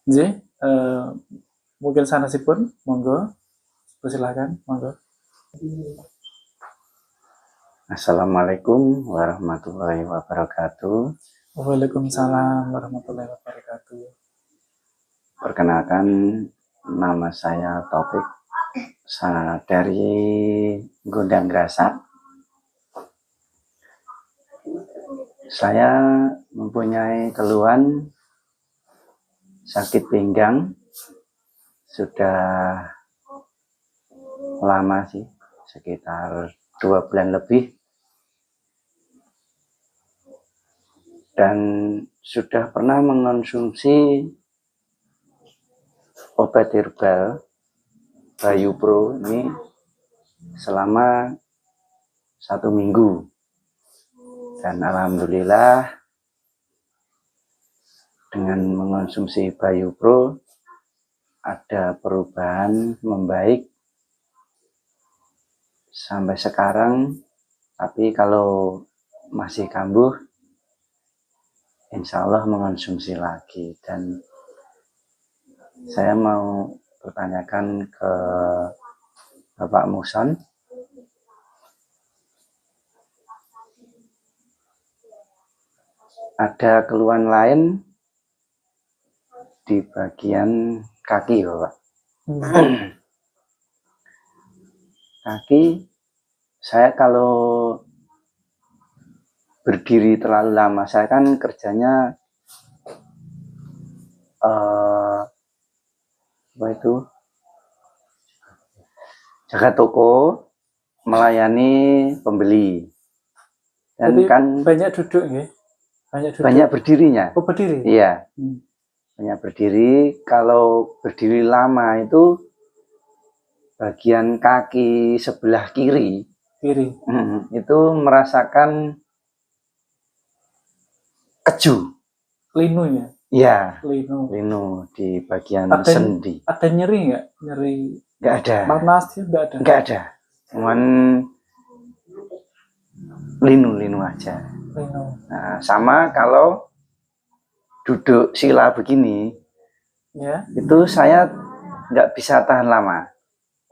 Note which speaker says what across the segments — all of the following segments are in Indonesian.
Speaker 1: Nggih, mungkin sanesipun, monggo, persilakan, monggo.
Speaker 2: Assalamualaikum warahmatullahi wabarakatuh.
Speaker 1: Waalaikumsalam warahmatullahi wabarakatuh.
Speaker 2: Perkenalkan, nama saya Taufik dari Gondang Grasak. Saya mempunyai keluhan sakit pinggang sudah lama sih, sekitar 2 bulan lebih, dan sudah pernah mengonsumsi obat herbal Bayu Pro ini selama 1 minggu, dan alhamdulillah dengan mengonsumsi Bayu Pro ada perubahan membaik sampai sekarang. Tapi kalau masih kambuh, insya Allah mengonsumsi lagi. Dan saya mau bertanyakan ke Bapak Muson, ada keluhan lain di bagian kaki, Bapak. Kaki, saya kalau berdiri terlalu lama, saya kan kerjanya apa itu, jaga toko, melayani pembeli, dan
Speaker 1: Jadi
Speaker 2: kan
Speaker 1: banyak duduk ya?
Speaker 2: Banyak berdirinya.
Speaker 1: Oh, berdiri?
Speaker 2: Iya, banyak berdiri. Kalau berdiri lama itu bagian kaki sebelah kiri itu merasakan keju.
Speaker 1: Linu ya?
Speaker 2: Iya,
Speaker 1: linu
Speaker 2: di bagian
Speaker 1: ada,
Speaker 2: sendi.
Speaker 1: Ada nyeri nggak? Nyeri?
Speaker 2: Nggak ada.
Speaker 1: Panas sih nggak ada?
Speaker 2: Nggak ada. Cuman linu aja. Nah, sama kalau duduk sila begini, ya, itu saya nggak bisa tahan lama.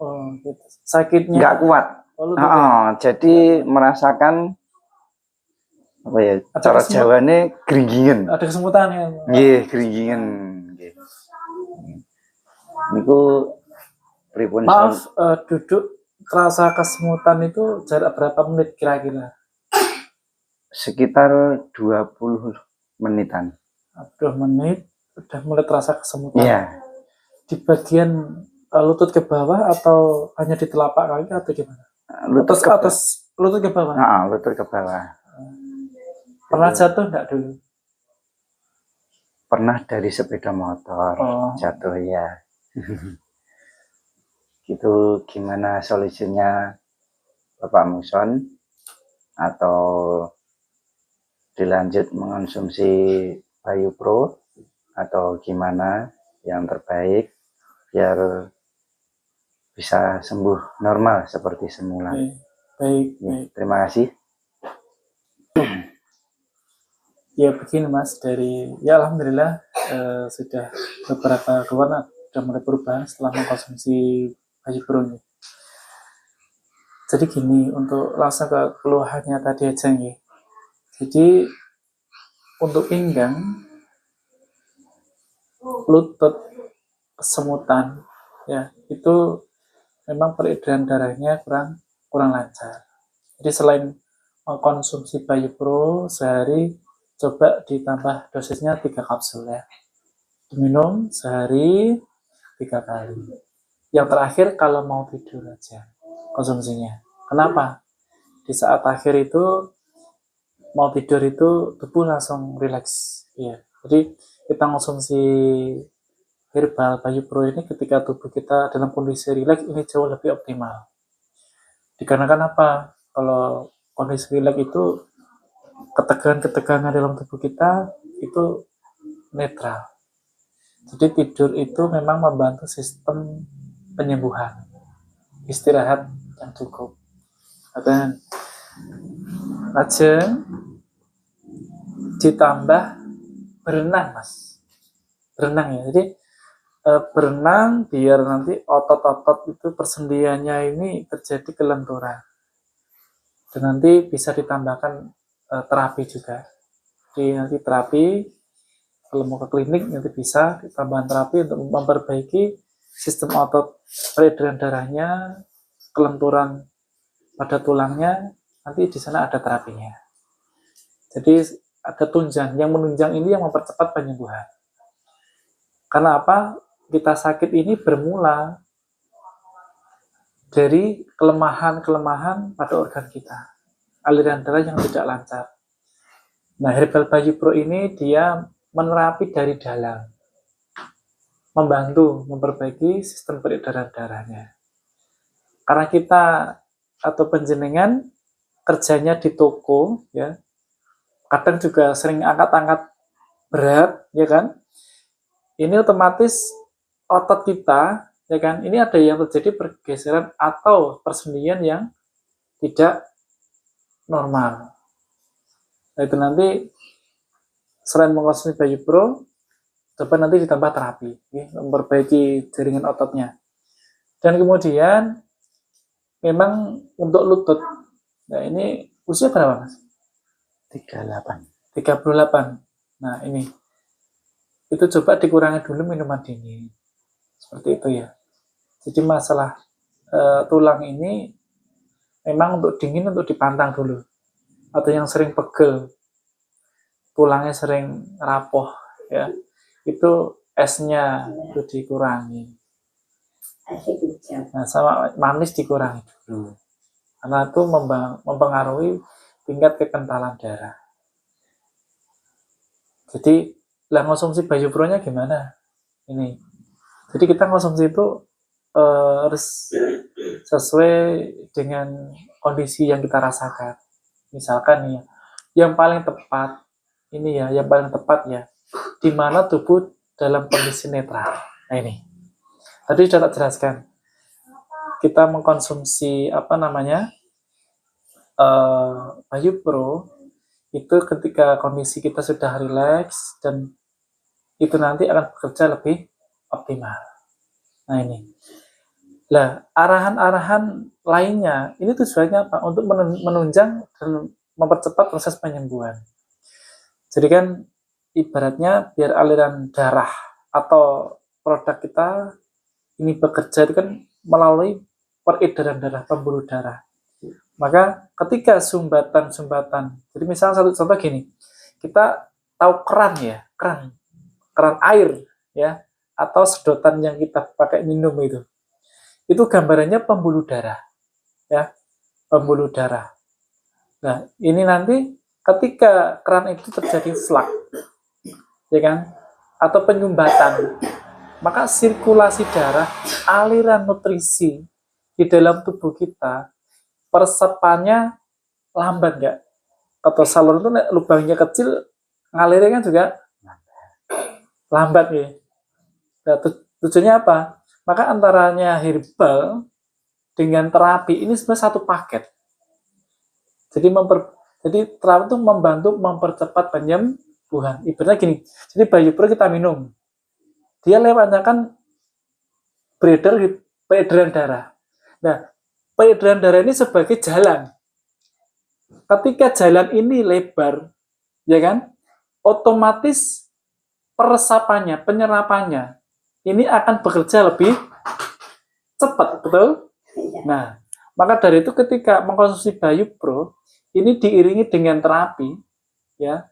Speaker 1: Oh, gitu. Sakitnya?
Speaker 2: Nggak kuat. Jadi merasakan apa ya? Cara Jawane geringgingen.
Speaker 1: Ada kesemutan ya?
Speaker 2: Iya, geringgingen. Niku pripun?
Speaker 1: Maaf, duduk terasa kesemutan itu jarak berapa menit kira-kira?
Speaker 2: Sekitar 20 menitan.
Speaker 1: 20 menit udah mulai terasa kesemutan.
Speaker 2: Iya.
Speaker 1: Di bagian lutut ke bawah atau hanya di telapak kaki atau gimana? Lutut ke atas, lutut ke bawah.
Speaker 2: Lutut ke bawah.
Speaker 1: Pernah jatuh enggak dulu?
Speaker 2: Pernah dari sepeda motor. Jatuh ya. Gitu, gimana solusinya Bapak Muson? Atau dilanjut mengonsumsi Bayu Pro atau gimana yang terbaik biar bisa sembuh normal seperti semula?
Speaker 1: Baik.
Speaker 2: Terima kasih.
Speaker 1: Ya begini Mas, ya alhamdulillah sudah beberapa keluhan sudah mulai perubahan setelah mengkonsumsi Bayu Pro ini. Jadi gini, untuk langsung ke keluhannya tadi aja nih. Jadi untuk pinggang, lutut, kesemutan, ya itu memang peredaran darahnya kurang lancar. Jadi selain mengkonsumsi Bayu Pro sehari, coba ditambah dosisnya 3 kapsul ya. Diminum sehari 3 kali. Yang terakhir kalau mau tidur aja konsumsinya. Kenapa? Di saat akhir itu mau tidur itu tubuh langsung rileks. Ya. Jadi kita konsumsi herbal Bayu Pro ini ketika tubuh kita dalam kondisi rileks ini jauh lebih optimal. Dikarenakan apa? Kalau kondisi rileks itu ketegangan dalam tubuh kita itu netral. Jadi tidur itu memang membantu sistem penyembuhan, istirahat yang cukup. Dan lajeng ditambah berenang Mas, berenang ya. Jadi berenang biar nanti otot-otot itu persendiannya ini terjadi kelenturan. Dan nanti bisa ditambahkan terapi juga. Jadi nanti terapi, kalau mau ke klinik nanti bisa ditambahkan terapi untuk memperbaiki sistem otot peredaran darahnya, kelenturan pada tulangnya, nanti di sana ada terapinya. Jadi ada tunjang, yang menunjang ini yang mempercepat penyembuhan. Karena apa? Kita sakit ini bermula dari kelemahan-kelemahan pada organ kita, aliran darah yang tidak lancar. Nah, Herbal Bayu Pro ini dia menerapi dari dalam, membantu memperbaiki sistem peredaran darahnya. Karena kita atau penjenengan kerjanya di toko, ya, kadang juga sering angkat-angkat berat, ya kan? Ini otomatis otot kita, ya kan, ini ada yang terjadi pergeseran atau persendian yang tidak normal. Nah, itu nanti selain mengkonsumsi Bayu Pro, coba nanti ditambah terapi, ya, memperbaiki jaringan ototnya. Dan kemudian memang untuk lutut, nah ini usia berapa Mas?
Speaker 2: 38.
Speaker 1: 38. Nah ini, itu coba dikurangi dulu minuman dingin. Seperti itu ya. Jadi masalah tulang ini memang untuk dingin untuk dipantang dulu. Atau yang sering pegel, tulangnya sering rapuh, ya, itu esnya itu dikurangi. Nah, sama manis dikurangi dulu. Karena itu mempengaruhi tingkat kekentalan darah. Jadi, lah konsumsi Bayu Pro-nya gimana? Ini. Jadi kita konsumsi itu harus sesuai dengan kondisi yang kita rasakan. Misalkan nih, yang paling tepat ini ya, yang paling tepat ya, di mana tubuh dalam kondisi netral. Nah ini. Tadi sudah tak jelaskan. Kita mengkonsumsi Bayu Pro itu ketika kondisi kita sudah rileks dan itu nanti akan bekerja lebih optimal. Nah ini. Nah, arahan-arahan lainnya ini tujuannya apa? Untuk menunjang dan mempercepat proses penyembuhan. Jadi kan ibaratnya biar aliran darah atau produk kita ini bekerja itu kan melalui peredaran darah, pembuluh darah. Maka ketika sumbatan-sumbatan, jadi misalnya satu contoh gini, kita tahu keran ya, keran air ya, atau sedotan yang kita pakai minum itu gambarannya pembuluh darah, ya, pembuluh darah. Nah ini nanti ketika keran itu terjadi flak, ya kan, atau penyumbatan, maka sirkulasi darah, aliran nutrisi di dalam tubuh kita persepannya lambat nggak? Atau saluran itu lubangnya kecil, ngalirnya kan juga lambat ya. Nah, tujuannya apa? Maka antaranya herbal dengan terapi ini sebenarnya satu paket. Jadi terapi itu membantu mempercepat penyembuhan. Ibaratnya gini, jadi Bayu Pro kita minum, dia lewatnya kan peredaran darah. Nah, peredaran darah ini sebagai jalan. Ketika jalan ini lebar, ya kan, otomatis peresapannya, penyerapannya, ini akan bekerja lebih cepat, betul? Nah, maka dari itu ketika mengkonsumsi Bayu Pro, ini diiringi dengan terapi, ya,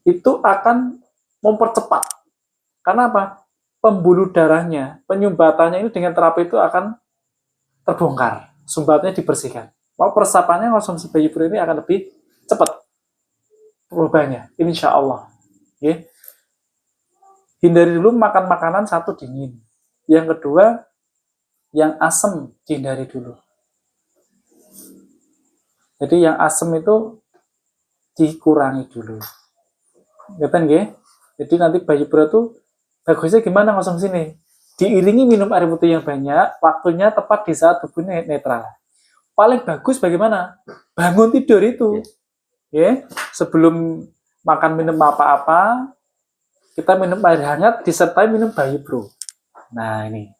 Speaker 1: itu akan mempercepat. Karena apa? Pembuluh darahnya, penyumbatannya ini dengan terapi itu akan terbongkar, sumbatnya dibersihkan. Mau peresapannya konsumsi Bayu Pro ini akan lebih cepat perubahannya, insya Allah. Ya. Hindari dulu makan makanan satu dingin. Yang kedua, yang asam dihindari dulu. Jadi yang asam itu dikurangi dulu. Ngerti nggih? Jadi nanti Bayu Pro itu bagusnya gimana konsumsi nih? Diiringi minum air putih yang banyak, waktunya tepat di saat tubuhnya netral. Paling bagus bagaimana? Bangun tidur itu. Ya, sebelum makan minum apa-apa, kita minum air hangat disertai minum Bayu Pro. Nah, ini.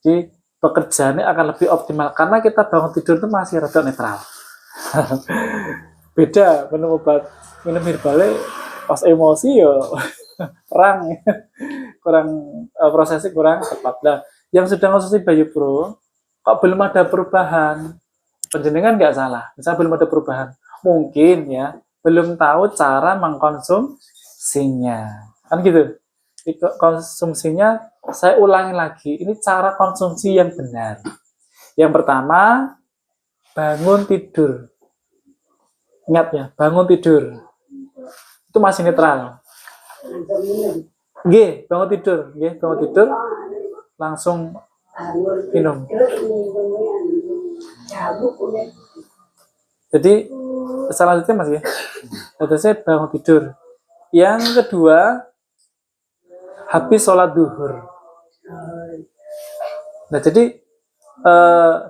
Speaker 1: Jadi pekerjaannya akan lebih optimal karena kita bangun tidur itu masih rada netral. Beda minum herbalnya pas emosi ya kurang kurang prosesnya kurang tepat. Nah, yang sedang konsumsi Bayu Pro kok belum ada perubahan, penjenengan nggak salah. Misalnya belum ada perubahan, mungkin ya belum tahu cara mengkonsumsinya, kan gitu. Konsumsinya saya ulangi lagi, ini cara konsumsi yang benar. Yang pertama, bangun tidur. Ingat ya, bangun tidur itu masih netral. Bangun tidur, bangun tidur langsung minum. Jadi selanjutnya Mas ya. Saya bangun tidur. Yang kedua, habis sholat duhur. Nah, jadi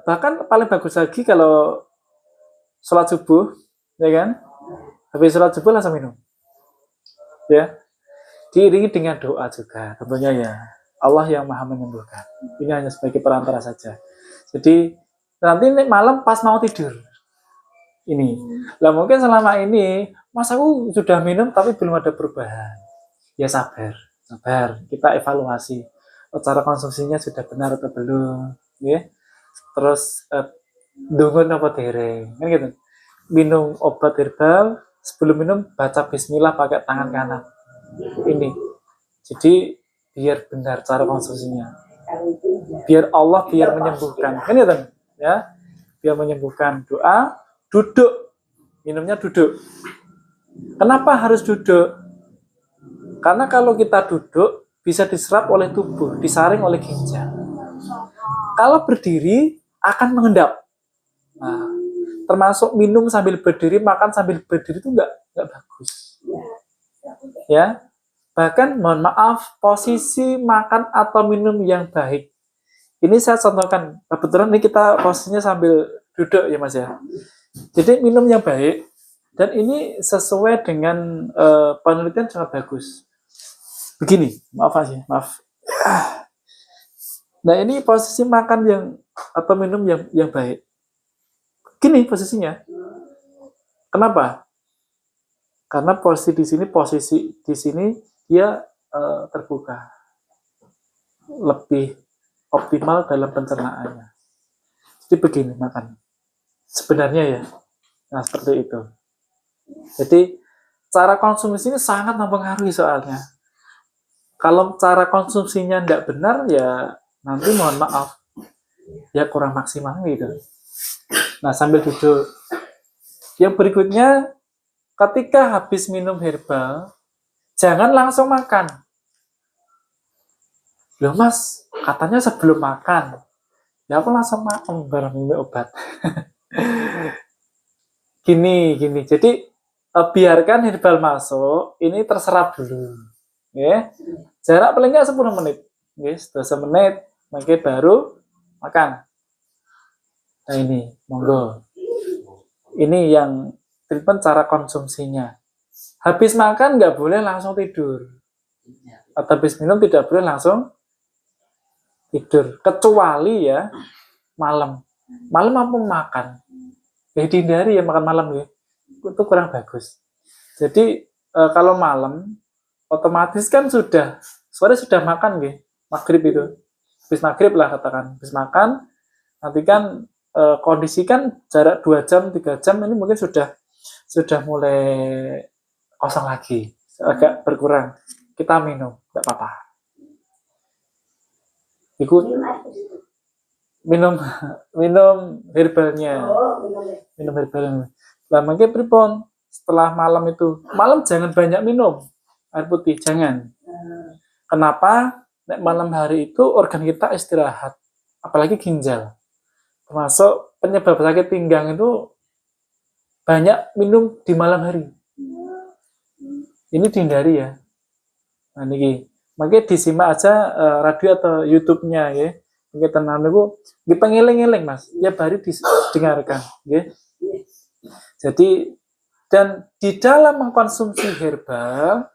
Speaker 1: bahkan paling bagus lagi kalau sholat subuh, ya kan? Habis sholat subuh langsung minum. Ya. Diiringi dengan doa juga, tentunya ya. Allah yang maha menyembuhkan. Ini hanya sebagai perantara saja. Jadi nanti malam pas mau tidur. Ini. Lah mungkin selama ini Mas aku sudah minum tapi belum ada perubahan. Ya sabar. Kita evaluasi. Cara konsumsinya sudah benar atau belum, ya. Terus dungun apa dereng, kan gitu. Minum obat herbal, sebelum minum baca bismillah pakai tangan kanan. Ini. Jadi biar benar cara konsumsinya. Biar Allah menyembuhkan. Kan gitu, ya. Biar menyembuhkan. Doa, duduk. Minumnya duduk. Kenapa harus duduk? Karena kalau kita duduk bisa diserap oleh tubuh, disaring oleh ginjal. Kalau berdiri akan mengendap. Nah, termasuk minum sambil berdiri, makan sambil berdiri itu nggak bagus. Ya, bahkan mohon maaf, posisi makan atau minum yang baik. Ini saya contohkan. Kebetulan ini kita posisinya sambil duduk ya Mas ya. Jadi minum yang baik dan ini sesuai dengan penelitian sangat bagus. Begini, maaf. Nah ini posisi makan yang atau minum yang baik. Gini posisinya. Kenapa? Karena posisi di sini dia terbuka, lebih optimal dalam pencernaannya. Jadi begini makan. Sebenarnya ya, nah seperti itu. Jadi cara konsumsi ini sangat mempengaruhi soalnya. Kalau cara konsumsinya tidak benar ya nanti mohon maaf ya kurang maksimal gitu. Nah sambil duduk. Yang berikutnya ketika habis minum herbal jangan langsung makan. Loh Mas katanya sebelum makan. Ya aku langsung makan bareng minum obat. Gini. Jadi biarkan herbal masuk. Ini terserap dulu. Ya. Jarak paling nggak 10 menit. Guys, 10 menit, maka baru makan. Nah ini, monggo. Ini yang treatment cara konsumsinya. Habis makan nggak boleh langsung tidur. Atau habis minum tidak boleh langsung tidur. Kecuali ya malam. Malam apa makan? Dihindari ya makan malam ya. Itu kurang bagus. Jadi kalau malam otomatis kan sore sudah makan gitu, maghrib itu, habis maghrib lah katakan, habis makan, nanti kan kondisi kan jarak 2 jam, 3 jam ini mungkin sudah mulai kosong lagi, agak berkurang, kita minum, nggak apa-apa. Ikut minum herbalnya, Lah mungkin pripon setelah malam itu, malam jangan banyak minum air putih, jangan. Kenapa? Malam hari itu organ kita istirahat, apalagi ginjal. Termasuk penyebab sakit pinggang itu banyak minum di malam hari. Ini dihindari ya. Nah niki, makanya disimak aja radio atau YouTube-nya ya. Mungkin tenang niku dipengeling-eling Mas, tiap hari didengarkan, ya. Jadi dan di dalam mengkonsumsi herbal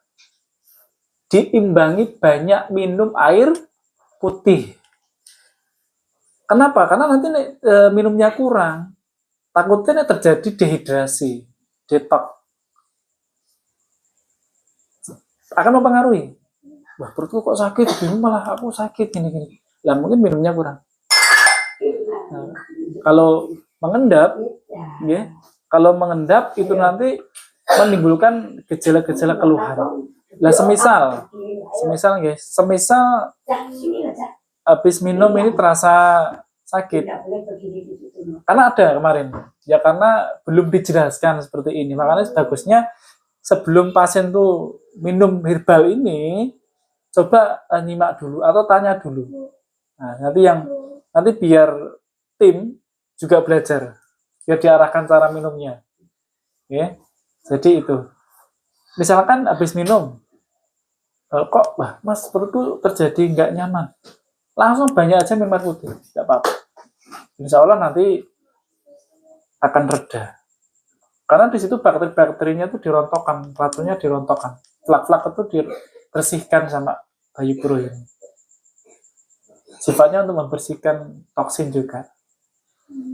Speaker 1: diimbangi banyak minum air putih. Kenapa? Karena nanti minumnya kurang. Takutnya terjadi dehidrasi, detox. Akan mempengaruhi. Wah, perutku kok sakit, bingung malah aku sakit gini-gini. Lah mungkin minumnya kurang. Nah, kalau mengendap, ya, kalau mengendap itu nanti menimbulkan gejala-gejala keluhan. Lah semisal habis minum ini terasa sakit. Karena ada kemarin, ya karena belum dijelaskan seperti ini. Makanya bagusnya sebelum pasien tuh minum herbal ini, coba nyimak dulu atau tanya dulu. Nah, nanti biar tim juga belajar, biar diarahkan cara minumnya. Ya, jadi itu. Misalkan habis minum, kok mas perutku terjadi nggak nyaman, langsung banyak aja minum air putih, nggak apa-apa. Insya Allah nanti akan reda. Karena di situ bakteri-bakterinya itu dirontokkan, racunnya dirontokkan, flak-flak itu dibersihkan sama bayi pro ini. Sifatnya untuk membersihkan toksin juga.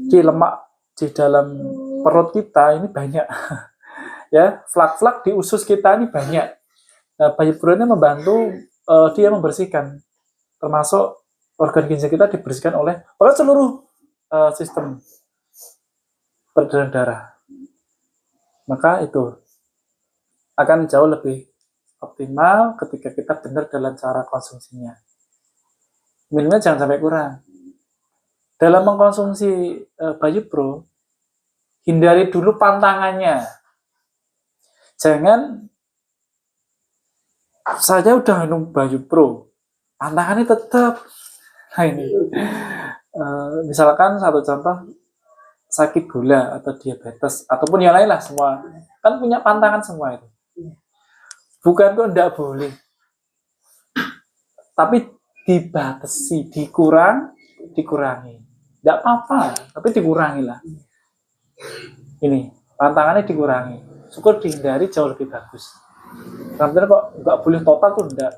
Speaker 1: Di lemak di dalam perut kita ini banyak. Ya, flak-flak di usus kita ini banyak. Nah, bayi pro ini membantu dia membersihkan, termasuk organ ginjal kita dibersihkan oleh seluruh sistem peredaran darah. Maka itu akan jauh lebih optimal ketika kita benar dalam cara konsumsinya. Minumnya jangan sampai kurang. Dalam mengkonsumsi Bayu Pro, hindari dulu pantangannya. Jangan saya udah minum Bayu Pro, pantangannya tetap. Nah ini, misalkan satu contoh, sakit gula atau diabetes ataupun yang lain lah, semua kan punya pantangan semua itu. Bukan kok enggak boleh, tapi dibatasi, dikurangi. Enggak apa-apa, tapi dikurangi lah. Ini pantangannya dikurangi, syukur dihindari jauh lebih bagus. Nanti kok nggak boleh total tuh enggak.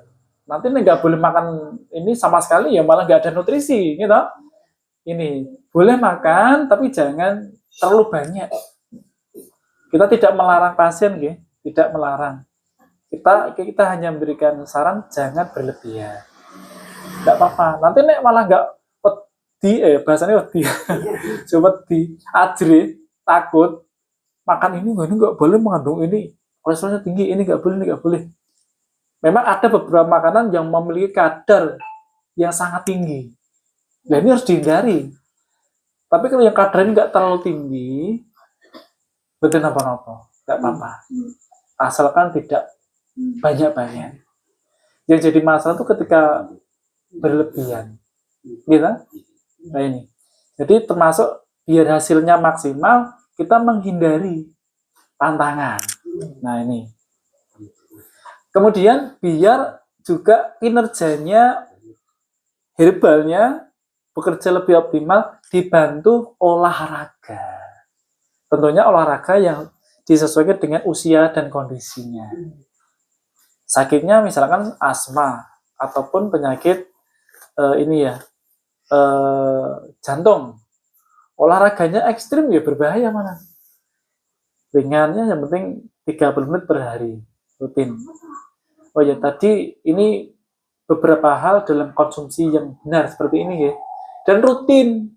Speaker 1: Nanti nggak boleh makan ini sama sekali ya malah nggak ada nutrisi, gitu. Ini boleh makan tapi jangan terlalu banyak. Kita tidak melarang pasien, gitu. Tidak melarang. Kita hanya memberikan saran jangan berlebihan. Nggak apa-apa. Nanti nek malah nggak bahasanya wedi, wedi, ajri, takut makan ini nggak boleh mengandung ini, kolesterolnya tinggi, ini nggak boleh, ini nggak boleh. Memang ada beberapa makanan yang memiliki kadar yang sangat tinggi. Nah ini harus dihindari. Tapi kalau yang kadarnya nggak terlalu tinggi, betul apa-apa, nggak apa-apa. Asalkan tidak banyak-banyak. Yang jadi masalah itu ketika berlebihan, gitu. Nah ini. Jadi termasuk biar hasilnya maksimal, kita menghindari tantangan. Nah ini. Kemudian biar juga kinerjanya herbalnya bekerja lebih optimal, dibantu olahraga. Tentunya olahraga yang disesuaikan dengan usia dan kondisinya. Sakitnya misalkan asma ataupun penyakit jantung. Olahraganya ekstrim ya berbahaya mana. Ringannya yang penting 30 menit per hari rutin. Oh ya, tadi ini beberapa hal dalam konsumsi yang benar seperti ini ya. Dan rutin.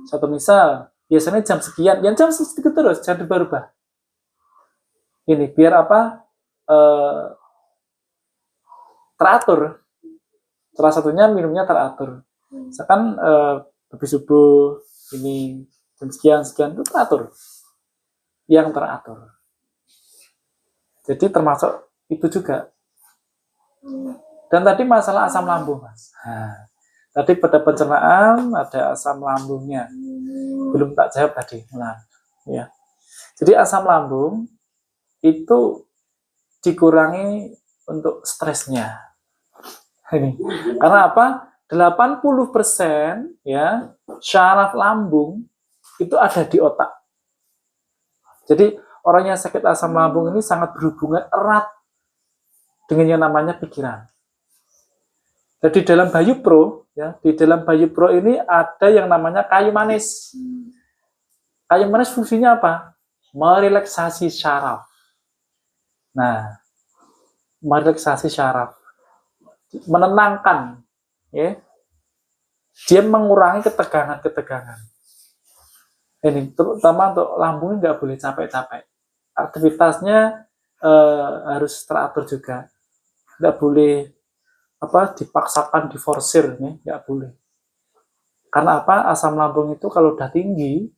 Speaker 1: Satu misal, biasanya jam sekian, yang jam segitu terus, jangan berubah. Ini biar apa? Teratur. Salah satunya minumnya teratur. Misalkan habis subuh ini jam sekian itu teratur. Yang teratur. Jadi termasuk itu juga. Dan tadi masalah asam lambung, Mas. Nah, tadi pada pencernaan ada asam lambungnya. Belum tak jawab tadi. Nah, ya. Jadi asam lambung itu dikurangi untuk stresnya. Ini. Karena apa? 80% ya syaraf lambung itu ada di otak. Jadi orang yang sakit asam lambung ini sangat berhubungan erat dengan yang namanya pikiran. Jadi dalam Bayu Pro, ya, di dalam Bayu Pro ini ada yang namanya kayu manis. Kayu manis fungsinya apa? Merelaksasi syaraf. Nah, merelaksasi syaraf, menenangkan, ya. Dia mengurangi ketegangan-ketegangan. Ini terutama untuk lambung nggak boleh capek-capek. Aktivitasnya harus teratur juga. Nggak boleh dipaksakan, diforsir, nih, nggak boleh. Karena apa? Asam lambung itu kalau udah tinggi,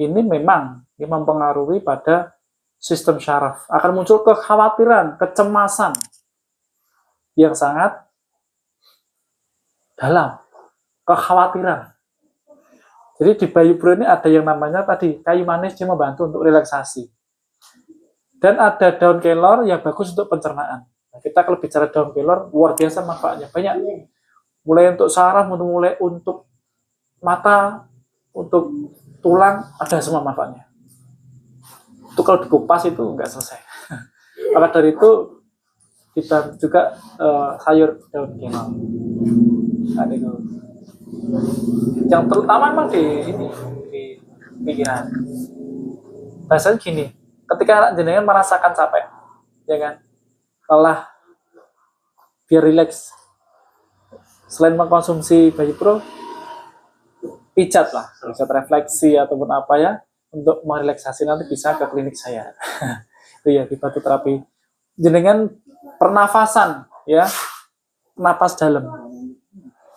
Speaker 1: ini memang mempengaruhi pada sistem syaraf. Akan muncul kekhawatiran, kecemasan yang sangat dalam. Kekhawatiran. Jadi di Bayu Pro ini ada yang namanya tadi kayu manis, dia membantu untuk relaksasi. Dan ada daun kelor yang bagus untuk pencernaan. Nah, kita kalau bicara daun kelor, luar biasa manfaatnya. Banyak. Mulai untuk saraf, mulai untuk mata, untuk tulang, ada semua manfaatnya. Itu kalau dikupas itu nggak selesai. Maka dari itu, kita juga sayur daun kelor. Nah, itu. Yang terutama memang di pikiran. Bahasanya gini, ketika anak jenengan merasakan capek, ya kan, lelah, biar rileks. Selain mengkonsumsi Bayu Pro, pijat lah, pijat refleksi ataupun apa ya, untuk merelaksasi nanti bisa ke klinik saya. Itu ya, di batu terapi. Jenengan pernafasan, ya, napas dalam.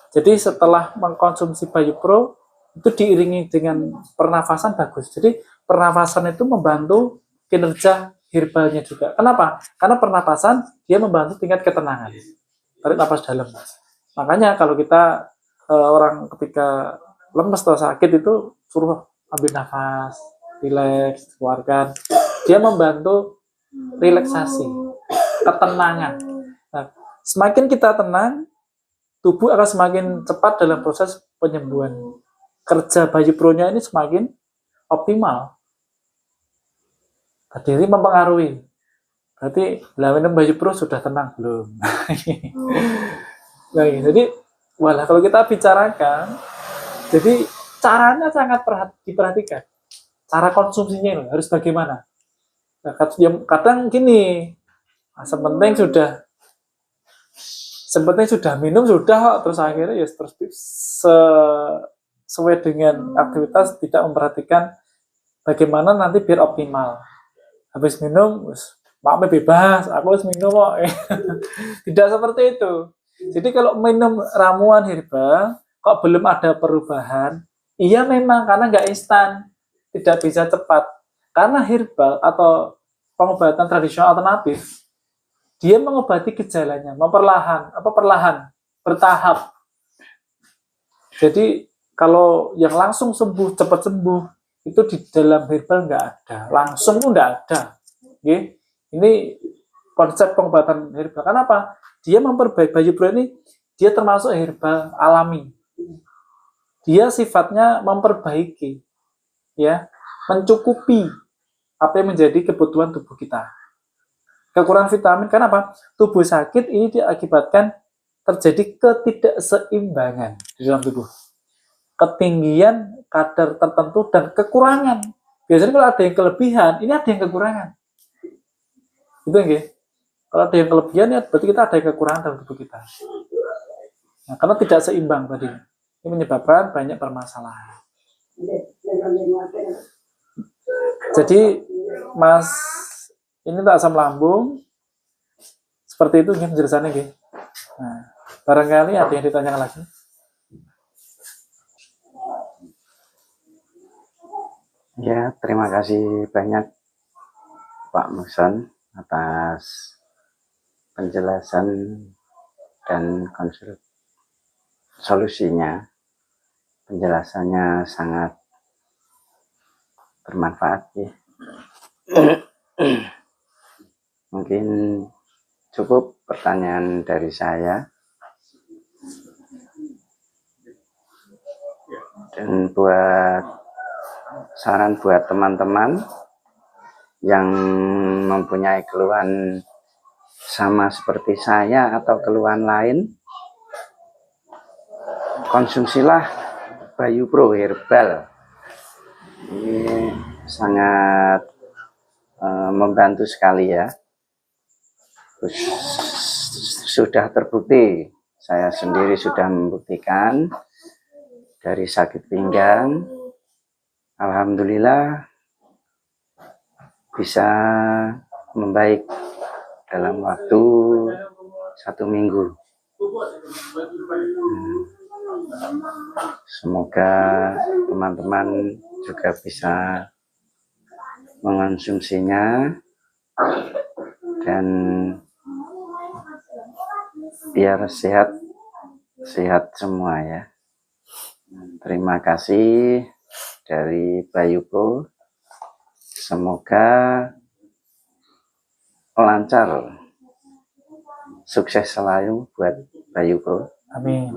Speaker 1: Jadi setelah mengkonsumsi Bayu Pro, itu diiringi dengan pernafasan bagus. Jadi pernafasan itu membantu kinerja herbalnya juga. Kenapa? Karena pernapasan dia membantu tingkat ketenangan. Tarik napas dalam. Makanya kalau kita orang ketika lemes atau sakit itu suruh ambil nafas, rileks, keluarkan. Dia membantu relaksasi, ketenangan. Nah, semakin kita tenang, tubuh akan semakin cepat dalam proses penyembuhan. Kerja Bayu Pro-nya ini semakin optimal. Jadi mempengaruhi. Berarti minum Bayu Pro sudah tenang belum? Nah, jadi kalau kita bicarakan, jadi caranya sangat diperhatikan. Cara konsumsinya ini harus bagaimana? Nah, kadang gini, sepenting sudah minum sudah, terus akhirnya ya terus sesuai dengan aktivitas, tidak memperhatikan bagaimana nanti biar optimal. Habis minum, maaf bebas, aku harus minum kok. Tidak seperti itu. Jadi kalau minum ramuan herbal, kok belum ada perubahan, iya memang karena nggak instan, tidak bisa cepat. Karena herbal atau pengobatan tradisional alternatif, dia mengobati gejalanya, perlahan, bertahap. Jadi kalau yang langsung sembuh, cepat sembuh, itu di dalam herbal nggak ada, langsung pun nggak ada. Oke? Ini konsep pengobatan herbal. Kenapa? Dia memperbaiki Bayu Pro ini, dia termasuk herbal alami. Dia sifatnya memperbaiki, ya, mencukupi apa yang menjadi kebutuhan tubuh kita. Kekurangan vitamin, kenapa? Tubuh sakit ini diakibatkan terjadi ketidakseimbangan di dalam tubuh. Ketinggian kadar tertentu dan kekurangan. Biasanya kalau ada yang kelebihan, ini ada yang kekurangan. Itu enggak? Kalau ada yang kelebihan, ya berarti kita ada yang kekurangan dalam tubuh kita. Nah, karena tidak seimbang tadi, ini menyebabkan banyak permasalahan. Jadi, Mas, ini tak asam lambung, seperti itu penjelasannya, gitu. Nah, barangkali ada yang ditanyakan lagi.
Speaker 2: Ya, terima kasih banyak Pak Muson atas penjelasan dan solusinya. Penjelasannya sangat bermanfaat ya. Mungkin cukup pertanyaan dari saya. Dan saran buat teman-teman yang mempunyai keluhan sama seperti saya atau keluhan lain, konsumsilah Bayu Pro Herbal. Ini sangat membantu sekali ya. Terus, sudah terbukti, saya sendiri sudah membuktikan dari sakit pinggang, alhamdulillah bisa membaik dalam waktu 1 minggu. Semoga teman-teman juga bisa mengonsumsinya dan biar sehat semua ya. Terima kasih dari Bayu Pro. Semoga lancar, sukses selalu buat Bayu Pro.
Speaker 1: Amin.